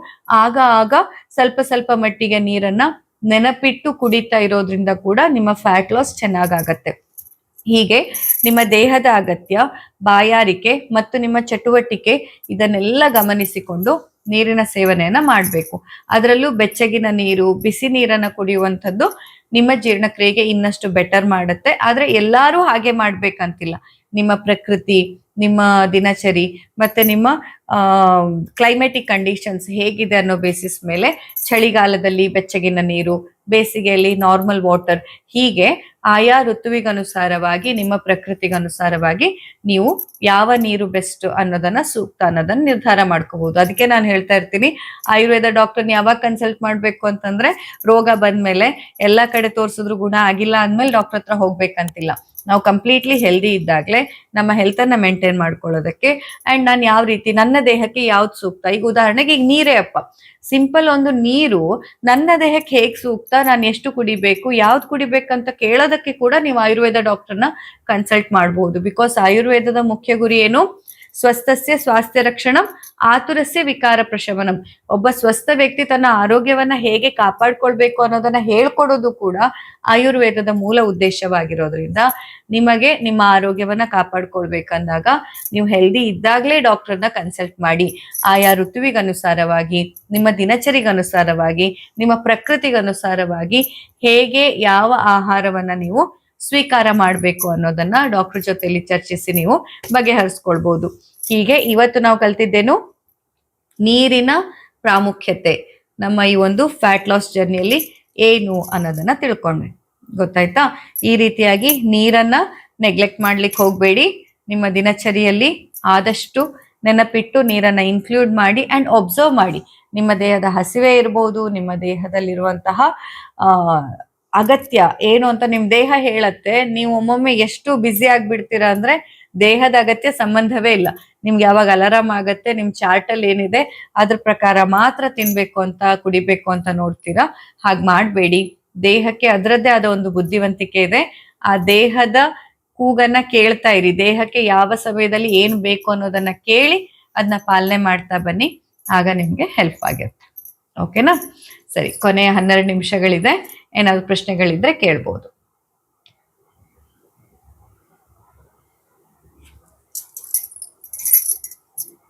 ಆಗ ಆಗ ಸ್ವಲ್ಪ ಸ್ವಲ್ಪ ಮಟ್ಟಿಗೆ ನೀರನ್ನ ನೆನಪಿಟ್ಟು ಕುಡಿತಾ ಇರೋದ್ರಿಂದ ಕೂಡ ನಿಮ್ಮ ಫ್ಯಾಟ್ ಲಾಸ್ ಚೆನ್ನಾಗಾಗತ್ತೆ. ಹೀಗೆ ನಿಮ್ಮ ದೇಹದ ಅಗತ್ಯ, ಬಾಯಾರಿಕೆ ಮತ್ತು ನಿಮ್ಮ ಚಟುವಟಿಕೆ ಇದನ್ನೆಲ್ಲ ಗಮನಿಸಿಕೊಂಡು ನೀರಿನ ಸೇವನೆಯನ್ನ ಮಾಡಬೇಕು. ಅದರಲ್ಲೂ ಬೆಚ್ಚಗಿನ ನೀರು, ಬಿಸಿ ನೀರನ್ನ ಕುಡಿಯುವಂಥದ್ದು ನಿಮ್ಮ ಜೀರ್ಣಕ್ರಿಯೆಗೆ ಇನ್ನಷ್ಟು ಬೆಟರ್ ಮಾಡುತ್ತೆ. ಆದ್ರೆ ಎಲ್ಲರೂ ಹಾಗೆ ಮಾಡ್ಬೇಕಂತಿಲ್ಲ. ನಿಮ್ಮ ಪ್ರಕೃತಿ, ನಿಮ್ಮ ದಿನಚರಿ ಮತ್ತೆ ನಿಮ್ಮ ಕ್ಲೈಮೆಟಿಕ್ ಕಂಡೀಷನ್ಸ್ ಹೇಗಿದೆ ಅನ್ನೋ ಬೇಸಿಸ್ ಮೇಲೆ ಚಳಿಗಾಲದಲ್ಲಿ ಬೆಚ್ಚಗಿನ ನೀರು, ಬೇಸಿಗೆಯಲ್ಲಿ ನಾರ್ಮಲ್ ವಾಟರ್, ಹೀಗೆ ಆಯಾ ಋತುವಿಗನುಸಾರವಾಗಿ ನಿಮ್ಮ ಪ್ರಕೃತಿಗನುಸಾರವಾಗಿ ನೀವು ಯಾವ ನೀರು ಬೆಸ್ಟ್ ಅನ್ನೋದನ್ನ ಸೂಕ್ತ ಅನ್ನೋದನ್ನ ನಿರ್ಧಾರ ಮಾಡ್ಕೋಬಹುದು. ಅದಕ್ಕೆ ನಾನು ಹೇಳ್ತಾ ಇರ್ತೀನಿ, ಆಯುರ್ವೇದ ಡಾಕ್ಟರ್ನ ಯಾವಾಗ ಕನ್ಸಲ್ಟ್ ಮಾಡ್ಬೇಕು ಅಂತಂದ್ರೆ ರೋಗ ಬಂದ್ಮೇಲೆ. ಎಲ್ಲಾ ಕಡೆ ತೋರಿಸಿದ್ರು ಗುಣ ಆಗಿಲ್ಲ ಅಂದ್ಮೇಲೆ ಡಾಕ್ಟರ್ ಹತ್ರ ಹೋಗ್ಬೇಕಂತಿಲ್ಲ. ನಾವು ಕಂಪ್ಲೀಟ್ಲಿ ಹೆಲ್ದಿ ಇದ್ದಾಗಲೇ ನಮ್ಮ ಹೆಲ್ತ್ ಅನ್ನ ಮೇಂಟೈನ್ ಮಾಡ್ಕೊಳ್ಳೋದಕ್ಕೆ ಅಂಡ್ ನಾನು ಯಾವ ರೀತಿ ನನ್ನ ದೇಹಕ್ಕೆ ಯಾವ್ದು ಸೂಕ್ತ, ಈಗ ಉದಾಹರಣೆಗೆ ಈಗ ನೀರೇ ಅಪ್ಪ, ಸಿಂಪಲ್ ಒಂದು ನೀರು ನನ್ನ ದೇಹಕ್ಕೆ ಹೇಗ್ ಸೂಕ್ತ, ನಾನು ಎಷ್ಟು ಕುಡಿಬೇಕು, ಯಾವ್ದು ಕುಡಿಬೇಕಂತ ಕೇಳೋದಕ್ಕೆ ಕೂಡ ನೀವು ಆಯುರ್ವೇದ ಡಾಕ್ಟರ್ನ ಕನ್ಸಲ್ಟ್ ಮಾಡಬಹುದು. ಬಿಕಾಸ್ ಆಯುರ್ವೇದದ ಮುಖ್ಯ ಗುರಿ ಏನು, ಸ್ವಸ್ಥಸ್ಯ ಸ್ವಾಸ್ಥ್ಯ ರಕ್ಷಣಂ ಆತುರಸ್ಯ ವಿಕಾರ ಪ್ರಶಮನಂ. ಒಬ್ಬ ಸ್ವಸ್ಥ ವ್ಯಕ್ತಿ ತನ್ನ ಆರೋಗ್ಯವನ್ನ ಹೇಗೆ ಕಾಪಾಡ್ಕೊಳ್ಬೇಕು ಅನ್ನೋದನ್ನ ಹೇಳ್ಕೊಡೋದು ಕೂಡ ಆಯುರ್ವೇದದ ಮೂಲ ಉದ್ದೇಶವಾಗಿರೋದ್ರಿಂದ ನಿಮಗೆ ನಿಮ್ಮ ಆರೋಗ್ಯವನ್ನ ಕಾಪಾಡ್ಕೊಳ್ಬೇಕಂದಾಗ ನೀವು ಹೆಲ್ದಿ ಇದ್ದಾಗಲೇ ಡಾಕ್ಟರ್ನ ಕನ್ಸಲ್ಟ್ ಮಾಡಿ. ಆಯಾ ಋತುವಿಗನುಸಾರವಾಗಿ, ನಿಮ್ಮ ದಿನಚರಿಗನುಸಾರವಾಗಿ, ನಿಮ್ಮ ಪ್ರಕೃತಿಗನುಸಾರವಾಗಿ ಹೇಗೆ ಯಾವ ಆಹಾರವನ್ನ ನೀವು ಸ್ವೀಕಾರ ಮಾಡಬೇಕು ಅನ್ನೋದನ್ನ ಡಾಕ್ಟರ್ ಜೊತೆಲಿ ಚರ್ಚಿಸಿ ನೀವು ಬಗೆಹರಿಸ್ಕೊಳ್ಬಹುದು. ಹೀಗೆ ಇವತ್ತು ನಾವು ಕಲ್ತಿದ್ದೇನು, ನೀರಿನ ಪ್ರಾಮುಖ್ಯತೆ ನಮ್ಮ ಈ ಒಂದು ಫ್ಯಾಟ್ ಲಾಸ್ ಜರ್ನಿಯಲ್ಲಿ ಏನು ಅನ್ನೋದನ್ನ ತಿಳ್ಕೊಂಡ್ವಿ. ಗೊತ್ತಾಯ್ತಾ? ಈ ರೀತಿಯಾಗಿ ನೀರನ್ನ ನೆಗ್ಲೆಕ್ಟ್ ಮಾಡ್ಲಿಕ್ಕೆ ಹೋಗ್ಬೇಡಿ. ನಿಮ್ಮ ದಿನಚರಿಯಲ್ಲಿ ಆದಷ್ಟು ನೆನಪಿಟ್ಟು ನೀರನ್ನ ಇನ್ಕ್ಲೂಡ್ ಮಾಡಿ ಅಂಡ್ ಒಬ್ಸರ್ವ್ ಮಾಡಿ. ನಿಮ್ಮ ದೇಹದ ಹಸಿವೆ ಇರ್ಬೋದು, ನಿಮ್ಮ ದೇಹದಲ್ಲಿರುವಂತಹ ಅಗತ್ಯ ಏನು ಅಂತ ನಿಮ್ ದೇಹ ಹೇಳತ್ತೆ. ನೀವು ಒಮ್ಮೊಮ್ಮೆ ಎಷ್ಟು ಬ್ಯುಸಿ ಆಗ್ಬಿಡ್ತೀರಾ ಅಂದ್ರೆ ದೇಹದ ಅಗತ್ಯ ಸಂಬಂಧವೇ ಇಲ್ಲ. ನಿಮ್ಗೆ ಯಾವಾಗ ಅಲಾರಾಮ್ ಆಗತ್ತೆ, ನಿಮ್ ಚಾರ್ಟ್ ಅಲ್ಲಿ ಏನಿದೆ ಅದ್ರ ಪ್ರಕಾರ ಮಾತ್ರ ತಿನ್ಬೇಕು ಅಂತ, ಕುಡಿಬೇಕು ಅಂತ ನೋಡ್ತೀರಾ. ಹಾಗೆ ಮಾಡ್ಬೇಡಿ. ದೇಹಕ್ಕೆ ಅದರದ್ದೇ ಆದ ಒಂದು ಬುದ್ಧಿವಂತಿಕೆ ಇದೆ. ಆ ದೇಹದ ಕೂಗನ್ನ ಕೇಳ್ತಾ ಇರಿ. ದೇಹಕ್ಕೆ ಯಾವ ಸಮಯದಲ್ಲಿ ಏನ್ ಬೇಕು ಅನ್ನೋದನ್ನ ಕೇಳಿ ಅದನ್ನ ಪಾಲನೆ ಮಾಡ್ತಾ ಬನ್ನಿ. ಆಗ ನಿಮ್ಗೆ ಹೆಲ್ಪ್ ಆಗಿರುತ್ತೆ. ಓಕೆನಾ? ಸರಿ, ಕೊನೆಯ 12 ನಿಮಿಷಗಳಿದೆ. ಏನಾದ್ರು ಪ್ರಶ್ನೆಗಳಿದ್ರೆ ಕೇಳ್ಬೋದು.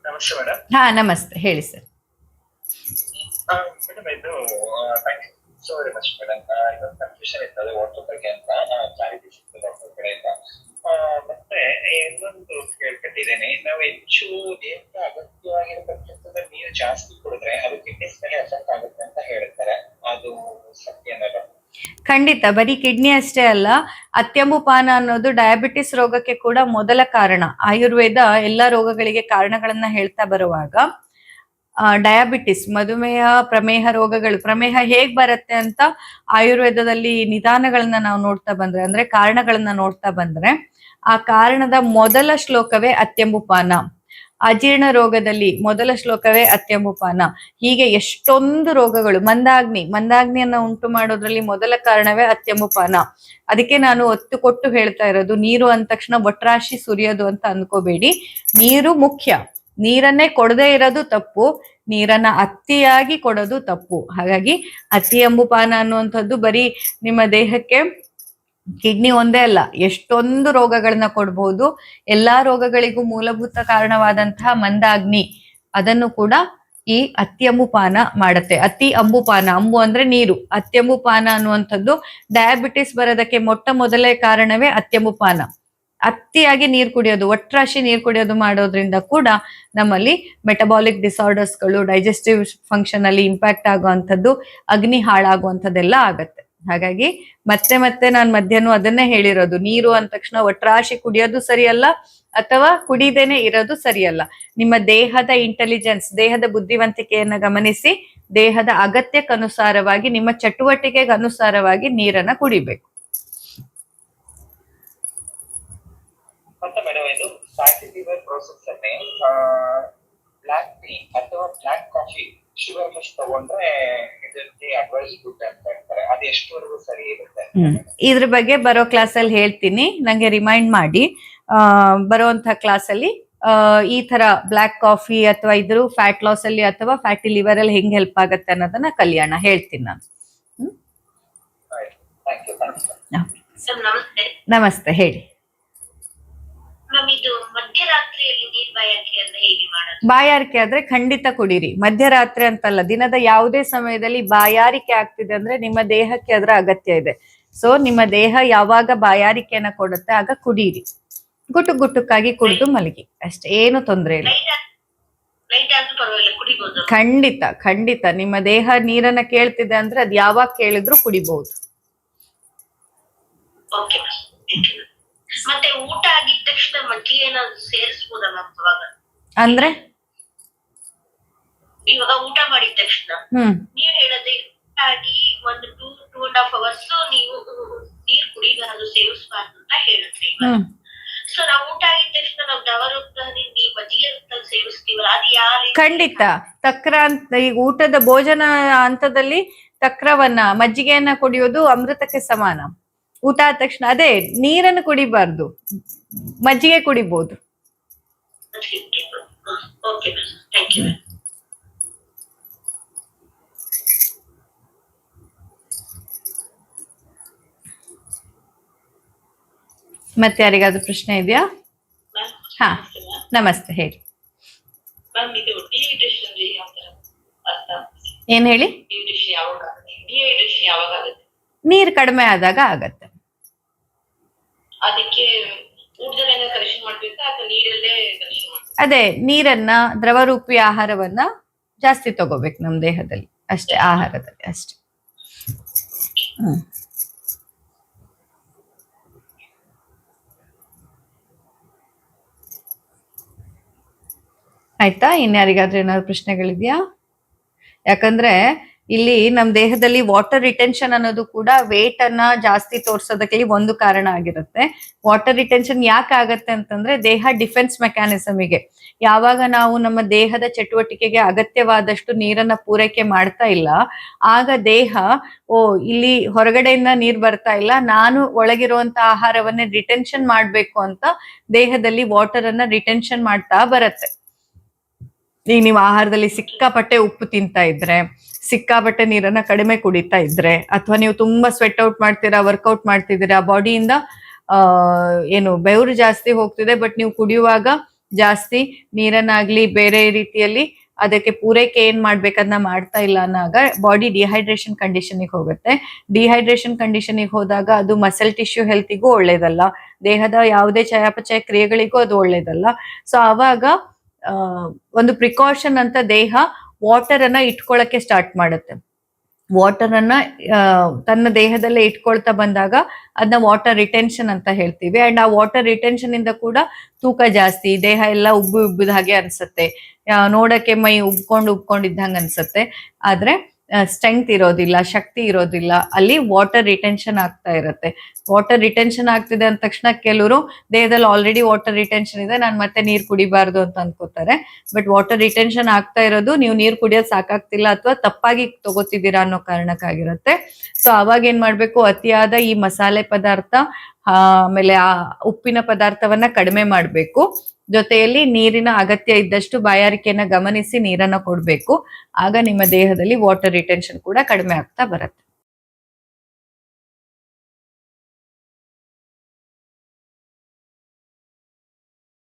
ನಮಸ್ತೆ ಮೇಡಮ್. ಹಾ ನಮಸ್ತೆ, ಹೇಳಿ ಸರ್. ಮೇಡಮ್ ಇದು ಸೊ ವೆರಿ ಮಚ್ ಮೇಡಮ್. ಇದೊಂದು ಕನ್ಫ್ಯೂಷನ್ ಇತ್ತು, ಅದೇ ವಾಟರ್ ಬಗ್ಗೆ ಅಂತ ಕ್ಲಾರಿಟಿ ಸಿಗ್ತದೆ ಡಾಕ್ಟರ್ ಕಡೆಯಿಂದ. ಮತ್ತೆ ಇನ್ನೊಂದು ಕೇಳ್ಕೊಂಡಿದ್ದೇನೆ, ನಾವು ಹೆಚ್ಚು ದೇಹಕ್ಕೆ ಅಗತ್ಯವಾಗಿರತಕ್ಕಂಥದ್ದು ನೀರು ಜಾಸ್ತಿ ಕುಡಿದ್ರೆ ಅದು ಕಿಡ್ನೀಸ್ ಮೇಲೆ ಎಫೆಕ್ಟ್ ಆಗುತ್ತೆ ಅಂತ ಹೇಳ್ತಾರೆ. ಅದು ಸತ್ಯನಲ್ಲ? ಖಂಡಿತ. ಬರೀ ಕಿಡ್ನಿ ಅಷ್ಟೇ ಅಲ್ಲ, ಅತ್ಯಂಬುಪಾನ ಅನ್ನೋದು ಡಯಾಬಿಟಿಸ್ ರೋಗಕ್ಕೆ ಕೂಡ ಮೊದಲ ಕಾರಣ. ಆಯುರ್ವೇದ ಎಲ್ಲ ರೋಗಗಳಿಗೆ ಕಾರಣಗಳನ್ನ ಹೇಳ್ತಾ ಬರುವಾಗ ಡಯಾಬಿಟಿಸ್, ಮಧುಮೇಹ, ಪ್ರಮೇಹ ರೋಗಗಳು, ಪ್ರಮೇಹ ಹೇಗ್ ಬರುತ್ತೆ ಅಂತ ಆಯುರ್ವೇದದಲ್ಲಿ ನಿಧಾನಗಳನ್ನ ನಾವು ನೋಡ್ತಾ ಬಂದ್ರೆ, ಅಂದ್ರೆ ಕಾರಣಗಳನ್ನ ನೋಡ್ತಾ ಬಂದ್ರೆ, ಆ ಕಾರಣದ ಮೊದಲ ಶ್ಲೋಕವೇ ಅತ್ಯಂಬುಪಾನ. ಅಜೀರ್ಣ ರೋಗದಲ್ಲಿ ಮೊದಲ ಶ್ಲೋಕವೇ ಅತ್ಯಂಬುಪಾನ. ಹೀಗೆ ಎಷ್ಟೊಂದು ರೋಗಗಳು, ಮಂದಾಗ್ನಿಯನ್ನ ಉಂಟು ಮಾಡೋದ್ರಲ್ಲಿ ಮೊದಲ ಕಾರಣವೇ ಅತ್ಯಂಬುಪಾನ. ಅದಕ್ಕೆ ನಾನು ಒತ್ತು ಕೊಟ್ಟು ಹೇಳ್ತಾ ಇರೋದು, ನೀರು ಅಂದ ತಕ್ಷಣ ಒಟ್ರಾಶಿ ಸುರಿಯೋದು ಅಂತ ಅನ್ಕೋಬೇಡಿ. ನೀರು ಮುಖ್ಯ. ನೀರನ್ನೇ ಕೊಡದೇ ಇರೋದು ತಪ್ಪು, ನೀರನ್ನ ಅತಿಯಾಗಿ ಕೊಡೋದು ತಪ್ಪು. ಹಾಗಾಗಿ ಅತಿ ಅಂಬುಪಾನ ಅನ್ನುವಂಥದ್ದು ಬರೀ ನಿಮ್ಮ ದೇಹಕ್ಕೆ ಕಿಡ್ನಿ ಒಂದೇ ಅಲ್ಲ, ಎಷ್ಟೊಂದು ರೋಗಗಳನ್ನ ಕೊಡ್ಬಹುದು. ಎಲ್ಲಾ ರೋಗಗಳಿಗೂ ಮೂಲಭೂತ ಕಾರಣವಾದಂತಹ ಮಂದಾಗ್ನಿ, ಅದನ್ನು ಕೂಡ ಈ ಅತ್ಯಂಬುಪಾನ ಮಾಡುತ್ತೆ. ಅತಿ ಅಂಬುಪಾನ, ಅಂಬು ಅಂದ್ರೆ ನೀರು, ಅತ್ಯಂಬುಪಾನ ಅನ್ನುವಂಥದ್ದು ಡಯಾಬಿಟಿಸ್ ಬರೋದಕ್ಕೆ ಮೊದಲೇ ಕಾರಣವೇ ಅತ್ಯಂಬುಪಾನ. ಅತಿಯಾಗಿ ನೀರು ಕುಡಿಯೋದು, ಒಟ್ರಾಶಿ ನೀರು ಕುಡಿಯೋದು ಮಾಡೋದ್ರಿಂದ ಕೂಡ ನಮ್ಮಲ್ಲಿ ಮೆಟಬಾಲಿಕ್ ಡಿಸಾರ್ಡರ್ಸ್ಗಳು, ಡೈಜೆಸ್ಟಿವ್ ಫಂಕ್ಷನ್ ಅಲ್ಲಿ ಇಂಪ್ಯಾಕ್ಟ್ ಆಗುವಂಥದ್ದು, ಅಗ್ನಿ ಹಾಳಾಗುವಂಥದ್ದೆಲ್ಲ ಆಗತ್ತೆ. ಹಾಗಾಗಿ ಮತ್ತೆ ನಾನು ಮಧ್ಯಾಹ್ನ ಅದನ್ನೇ ಹೇಳಿರೋದು, ನೀರು ಅಂದ ತಕ್ಷಣ ಒಟ್ರಾಶಿ ಕುಡಿಯೋದು ಸರಿಯಲ್ಲ, ಅಥವಾ ಕುಡಿದೇನೆ ಇರೋದು ಸರಿಯಲ್ಲ. ನಿಮ್ಮ ದೇಹದ ಇಂಟೆಲಿಜೆನ್ಸ್, ದೇಹದ ಬುದ್ಧಿವಂತಿಕೆಯನ್ನ ಗಮನಿಸಿ, ದೇಹದ ಅಗತ್ಯಕ್ಕನುಸಾರವಾಗಿ, ನಿಮ್ಮ ಚಟುವಟಿಕೆಗೆ ಅನುಸಾರವಾಗಿ ನೀರನ್ನ ಕುಡಿಬೇಕು. ಮತ್ತೆ ಮೇಡಮ್, ಇದು ಫ್ಯಾಟಿ ಲಿವರ್ ಪ್ರೋಸೆಸ್ ಅಲ್ಲಿ ಬ್ಲಾಕ್ ಟೀ ಅಥವಾ ಬ್ಲಾಕ್ ಕಾಫಿ ಶುಗರ್ ಲೆಸ್ ತಗೊಂಡ್ರೆ ಇದಕ್ಕೆ ಅಡ್ವೈಸ್ ಗುಡ್ ಅಂತ ಹೇಳ್ತಾರೆ. ಅದು ಎಷ್ಟುವರೆಗೂ ಸರಿ ಇರುತ್ತೆ? ಇದ್ರ ಬಗ್ಗೆ ಬರೋ ಕ್ಲಾಸಲ್ಲಿ ಹೇಳ್ತೀನಿ, ನಂಗೆ ರಿಮೈಂಡ್ ಮಾಡಿ. ಬರುವಂತಹ ಕ್ಲಾಸಲ್ಲಿ ಈ ತರ ಬ್ಲಾಕ್ ಕಾಫಿ ಅಥವಾ ಇದ್ರ ಫ್ಯಾಟ್ ಲಾಸ್ ಅಲ್ಲಿ ಅಥವಾ ಫ್ಯಾಟಿ ಲಿವರ್ ಅಲ್ಲಿ ಹೆಂಗ್ ಹೆಲ್ಪ್ ಆಗುತ್ತೆ ಅನ್ನೋದನ್ನ ಕಲ್ಯಾಣ ಹೇಳ್ತೀನಿ ನಾನು. ನಮಸ್ತೆ, ಹೇಳಿ. ಬಾಯಾರಿಕೆ ಆದ್ರೆ ಖಂಡಿತ ಕುಡೀರಿ. ಮಧ್ಯರಾತ್ರಿ ಅಂತಲ್ಲ, ದಿನದ ಯಾವುದೇ ಸಮಯದಲ್ಲಿ ಬಾಯಾರಿಕೆ ಆಗ್ತಿದೆ ಅಂದ್ರೆ ನಿಮ್ಮ ದೇಹಕ್ಕೆ ಅದರ ಅಗತ್ಯ ಇದೆ. ಸೊ ನಿಮ್ಮ ದೇಹ ಯಾವಾಗ ಬಾಯಾರಿಕೆಯನ್ನ ಕೊಡುತ್ತೆ ಆಗ ಕುಡೀರಿ. ಗುಟ್ಟುಕ್ಕಾಗಿ ಕುಡಿದು ಮಲಗಿ ಅಷ್ಟೇ, ಏನು ತೊಂದರೆ ಇಲ್ಲ. ಖಂಡಿತ ನಿಮ್ಮ ದೇಹ ನೀರನ್ನ ಕೇಳ್ತಿದೆ ಅಂದ್ರೆ ಅದ್ ಯಾವಾಗ ಕೇಳಿದ್ರು ಕುಡಿಬಹುದು. ಮತ್ತೆ ಊಟ ಆಗಿದ ತಕ್ಷಣ ಮಜ್ಜಿಗೆ ಏನಾದ್ರು ಸೇರಿಸಬಹುದಾ ಮ್ಯಾಮ್? ಅಂದ್ರೆ ಇವಾಗ ಊಟ ಮಾಡಿದ ತಕ್ಷಣ ನೀವ್ ಹೇಳೋದೇ ಆಗಿ ಒಂದು 2.5 hours ನೀವು ನೀರ್ ಕುಡಿಬಾರ್ದು, ಸೇವಿಸಬಾರ್ದು ಅಂತ ಹೇಳಿದ್ರಿ. ಸೊ ನಾವು ಊಟ ಆಗಿದ ತಕ್ಷಣ ನಾವು ದವರೂಪದಲ್ಲಿ ಮಜ್ಜಿಗೆ ಸೇವಿಸ್ತೀವಲ್ಲ, ಅದು ಯಾರು? ಖಂಡಿತ ತಕ್ರ ಅಂತ, ಈಗ ಊಟದ ಭೋಜನ ಹಂತದಲ್ಲಿ ತಕ್ರವನ್ನ, ಮಜ್ಜಿಗೆಯನ್ನ ಕುಡಿಯೋದು ಅಮೃತಕ್ಕೆ ಸಮಾನ. ಊಟ ಆದ ತಕ್ಷಣ ಅದೇ ನೀರನ್ನು ಕುಡಿಬಾರ್ದು, ಮಜ್ಜಿಗೆ ಕುಡಿಬಹುದು. ಮತ್ತೆ ಯಾರಿಗಾದ್ರೂ ಪ್ರಶ್ನೆ ಇದೆಯಾ? ಹಾ, ನಮಸ್ತೆ, ಹೇಳಿ. ಏನ್ ಹೇಳಿ? ನೀರ್ ಕಡಿಮೆ ಆದಾಗ ಆಗತ್ತೆ. ಅದೇ ನೀರನ್ನ, ದ್ರವರೂಪಿ ಆಹಾರವನ್ನ ಜಾಸ್ತಿ ತಗೋಬೇಕು ನಮ್ ದೇಹದಲ್ಲಿ ಅಷ್ಟೇ, ಆಹಾರದಲ್ಲಿ ಅಷ್ಟೇ. ಆಯ್ತಾ? ಇನ್ಯಾರಿಗಾದ್ರೂ ಏನಾದ್ರು ಪ್ರಶ್ನೆಗಳಿದ್ಯಾ? ಯಾಕಂದ್ರೆ ಇಲ್ಲಿ ನಮ್ ದೇಹದಲ್ಲಿ ವಾಟರ್ ರಿಟೆನ್ಷನ್ ಅನ್ನೋದು ಕೂಡ ವೇಟ್ ಅನ್ನ ಜಾಸ್ತಿ ತೋರ್ಸೋದಕ್ಕೆ ಒಂದು ಕಾರಣ ಆಗಿರುತ್ತೆ. ವಾಟರ್ ರಿಟೆನ್ಷನ್ ಯಾಕೆ ಆಗತ್ತೆ ಅಂತಂದ್ರೆ, ದೇಹ ಡಿಫೆನ್ಸ್ ಮೆಕ್ಯಾನಿಸಮಿಗೆ, ಯಾವಾಗ ನಾವು ನಮ್ಮ ದೇಹದ ಚಟುವಟಿಕೆಗೆ ಅಗತ್ಯವಾದಷ್ಟು ನೀರನ್ನ ಪೂರೈಕೆ ಮಾಡ್ತಾ ಇಲ್ಲ, ಆಗ ದೇಹ ಇಲ್ಲಿ ಹೊರಗಡೆಯಿಂದ ನೀರ್ ಬರ್ತಾ ಇಲ್ಲ, ನಾನು ಒಳಗಿರುವಂತ ಆಹಾರವನ್ನೇ ರಿಟೆನ್ಷನ್ ಮಾಡ್ಬೇಕು ಅಂತ ದೇಹದಲ್ಲಿ ವಾಟರ್ ಅನ್ನ ರಿಟೆನ್ಷನ್ ಮಾಡ್ತಾ ಬರುತ್ತೆ. ಈಗ ನೀವು ಆಹಾರದಲ್ಲಿ ಸಿಕ್ಕಾಪಟ್ಟೆ ಉಪ್ಪು ತಿಂತಾ ಇದ್ರೆ, ಸಿಕ್ಕಾಪಟ್ಟೆ ನೀರನ್ನ ಕಡಿಮೆ ಕುಡಿತಾ ಇದ್ರೆ, ಅಥವಾ ನೀವು ತುಂಬಾ ಸ್ವೆಟ್ ಔಟ್ ಮಾಡ್ತೀರಾ, ವರ್ಕೌಟ್ ಮಾಡ್ತಿದ್ದೀರಾ, ಬಾಡಿಯಿಂದ ಏನು ಬೆವರು ಜಾಸ್ತಿ ಹೋಗ್ತಿದೆ, ಬಟ್ ನೀವು ಕುಡಿಯುವಾಗ ಜಾಸ್ತಿ ನೀರನ್ನಾಗ್ಲಿ ಬೇರೆ ರೀತಿಯಲ್ಲಿ ಅದಕ್ಕೆ ಪೂರೈಕೆ ಏನ್ ಮಾಡ್ಬೇಕನ್ನ ಮಾಡ್ತಾ ಇಲ್ಲ ಅನ್ನೋವಾಗ ಬಾಡಿ ಡಿಹೈಡ್ರೇಷನ್ ಕಂಡೀಷನ್ಗೆ ಹೋಗುತ್ತೆ. ಡಿಹೈಡ್ರೇಷನ್ ಕಂಡೀಷನ್ಗೆ ಹೋದಾಗ ಅದು ಮಸಲ್ ಟಿಶ್ಯೂ ಹೆಲ್ತಿಗೂ ಒಳ್ಳೇದಲ್ಲ, ದೇಹದ ಯಾವುದೇ ಚಯಾಪಚಯ ಕ್ರಿಯೆಗಳಿಗೂ ಅದು ಒಳ್ಳೇದಲ್ಲ. ಸೊ ಆವಾಗ ಒಂದು ಪ್ರಿಕಾಷನ್ ಅಂತ ದೇಹ ವಾಟರ್ ಅನ್ನ ಇಟ್ಕೊಳಕ್ಕೆ ಸ್ಟಾರ್ಟ್ ಮಾಡುತ್ತೆ. ವಾಟರ್ ಅನ್ನ ತನ್ನ ದೇಹದಲ್ಲೇ ಇಟ್ಕೊಳ್ತಾ ಬಂದಾಗ ಅದನ್ನ ವಾಟರ್ ರಿಟೆನ್ಷನ್ ಅಂತ ಹೇಳ್ತೀವಿ. ಅಂಡ್ ಆ ವಾಟರ್ ರಿಟೆನ್ಷನ್ ಇಂದ ಕೂಡ ತೂಕ ಜಾಸ್ತಿ, ದೇಹ ಎಲ್ಲ ಉಬ್ಬಿದ ಹಾಗೆ ಅನ್ಸುತ್ತೆ, ನೋಡಕ್ಕೆ ಮೈ ಉಬ್ಕೊಂಡಿದ್ದಂಗೆ ಅನ್ಸುತ್ತೆ. ಆದ್ರೆ ಸ್ಟ್ರೆಂತ್ ಇರೋದಿಲ್ಲ, ಶಕ್ತಿ ಇರೋದಿಲ್ಲ, ಅಲ್ಲಿ ವಾಟರ್ ರಿಟೆನ್ಷನ್ ಆಗ್ತಾ ಇರುತ್ತೆ. ವಾಟರ್ ರಿಟೆನ್ಷನ್ ಆಗ್ತಿದೆ ಅಂದ ತಕ್ಷಣ ಕೆಲವರು ದೇಹದಲ್ಲಿ ಆಲ್ರೆಡಿ ವಾಟರ್ ರಿಟೆನ್ಷನ್ ಇದೆ, ನಾನು ಮತ್ತೆ ನೀರು ಕುಡಿಬಾರ್ದು ಅಂತ ಅನ್ಕೋತಾರೆ. ಬಟ್ ವಾಟರ್ ರಿಟೆನ್ಷನ್ ಆಗ್ತಾ ಇರೋದು ನೀವು ನೀರು ಕುಡಿಯೋದು ಸಾಕಾಗ್ತಿಲ್ಲ ಅಥವಾ ತಪ್ಪಾಗಿ ತಗೋತಿದ್ದೀರಾ ಅನ್ನೋ ಕಾರಣಕ್ಕಾಗಿರುತ್ತೆ. ಸೊ ಅವಾಗ ಏನ್ ಮಾಡ್ಬೇಕು, ಅತಿಯಾದ ಈ ಮಸಾಲೆ ಪದಾರ್ಥ ಆಮೇಲೆ ಆ ಉಪ್ಪಿನ ಪದಾರ್ಥವನ್ನ ಕಡಿಮೆ ಮಾಡ್ಬೇಕು. ಜೊತೆಯಲ್ಲಿ ನೀರಿನ ಅಗತ್ಯ ಇದ್ದಷ್ಟು ಬಾಯಾರಿಕೆಯನ್ನ ಗಮನಿಸಿ ನೀರನ್ನ ಕೊಡ್ಬೇಕು. ಆಗ ನಿಮ್ಮ ದೇಹದಲ್ಲಿ ವಾಟರ್ ರಿಟೆನ್ಷನ್ ಕೂಡ ಕಡಿಮೆ ಆಗ್ತಾ ಬರುತ್ತೆ.